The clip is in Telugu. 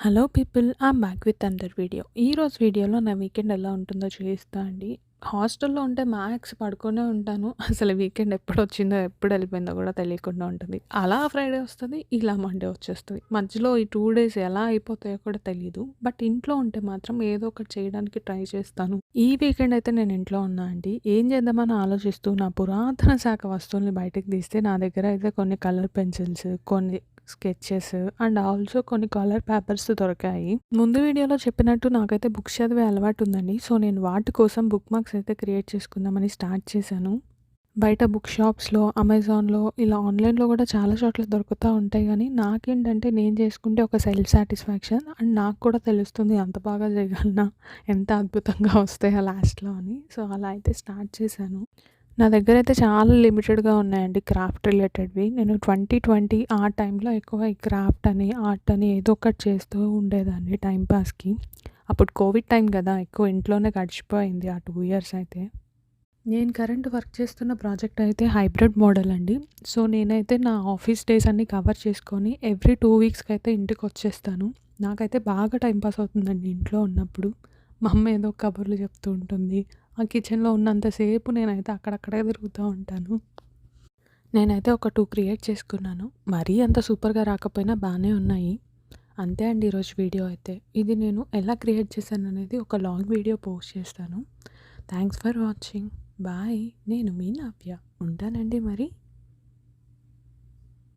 Hello people, I'm back with another video. ఈరోజు వీడియోలో నా వీకెండ్ ఎలా ఉంటుందో చూపిస్తా అండి. హాస్టల్‌లో ఉంటే మ్యాక్స్ పడుకునే ఉంటాను. అసలు వీకెండ్ ఎప్పుడొచ్చిందో, ఎప్పుడు వెళ్ళిపోయిందో కూడా తెలియకుండా ఉంటుంది. అలా ఫ్రైడే వస్తది, ఇలా మండే వచ్చేస్తది. మధ్యలో ఈ 2 డేస్ ఎలా అయిపోతాయో కూడా తెలీదు. బట్ ఇంట్లో ఉంటే మాత్రం ఏదో ఒకటి చేయడానికి ట్రై చేస్తాను. ఈ వీకెండ్ అయితే నేను ఇంట్లో ఉన్నా అండి. ఏం చేద్దామని ఆలోచిస్తూ నా పురాతన శాఖ వస్తువుల్ని బయటకి తీస్తే నా దగ్గర అయితే కొన్ని కలర్ పెన్సిల్స్, కొన్ని స్కెచెస్ అండ్ ఆల్సో కొన్ని కలర్ పేపర్స్ దొరికాయి. ముందు వీడియోలో చెప్పినట్టు నాకైతే బుక్స్ చదివే అలవాటు ఉందండి. సో, నేను వాటి కోసం బుక్ మార్క్స్ అయితే క్రియేట్ చేసుకుందామని స్టార్ట్ చేశాను. బయట బుక్ షాప్స్‌లో, అమెజాన్‌లో ఇలా ఆన్‌లైన్‌లో కూడా చాలా చోట్ల దొరుకుతా ఉంటాయి గానీ, నాకేంటంటే నేను చేసుకుంటే ఒక సెల్ఫ్ సాటిస్ఫాక్షన్ అండ్ నాకు కూడా తెలుస్తుంది ఎంత బాగా చేయగలనా, ఎంత అద్భుతంగా వస్తాయో లాస్ట్‌లో అని. సో, అలా అయితే స్టార్ట్ చేశాను. నా దగ్గరైతే చాలా లిమిటెడ్‌గా ఉన్నాయండి క్రాఫ్ట్ రిలేటెడ్‌వి. నేను 2020 ఆ టైంలో ఎక్కువ ఈ క్రాఫ్ట్ అని, ఆర్ట్ అని ఏదో ఒకటి చేస్తూ ఉండేదాన్ని టైమ్ పాస్‌కి. అప్పుడు కోవిడ్ టైం గదా! ఎక్కువ ఇంట్లోనే గడిచిపోయింది ఆ 2 ఇయర్స్ అయితే. నేను కరెంట్ వర్క్ చేస్తున్న ప్రాజెక్ట్ అయితే హైబ్రిడ్ మోడల్ అండి. సో, నేనైతే నా ఆఫీస్ డేస్ అన్నీ కవర్ చేసుకొని ఎవ్రీ 2 వీక్స్‌కైతే ఇంటికొచ్చేస్తాను. నాకైతే బాగా టైమ్ పాస్ అవుతుందండి ఇంట్లో ఉన్నప్పుడు. మా అమ్మ ఏదో కబుర్లు చెప్తూ ఉంటుంది. ఆ కిచెన్‌లో ఉన్నంత సేపు నేనైతే అక్కడక్కడే తిరుగుతూ ఉంటాను. నేనైతే ఒక 2 క్రియేట్ చేసుకున్నాను. మరీ అంత సూపర్‌గా రాకపోయినా బానే ఉన్నాయి. అంతే అండి ఈరోజు వీడియో అయితే. ఇది నేను ఎలా క్రియేట్ చేశాననేది ఒక లాంగ్ వీడియో పోస్ట్ చేస్తాను. Thanks for watching. బాయ్. నేను మీ నవ్య. ఉంటానండి మరి.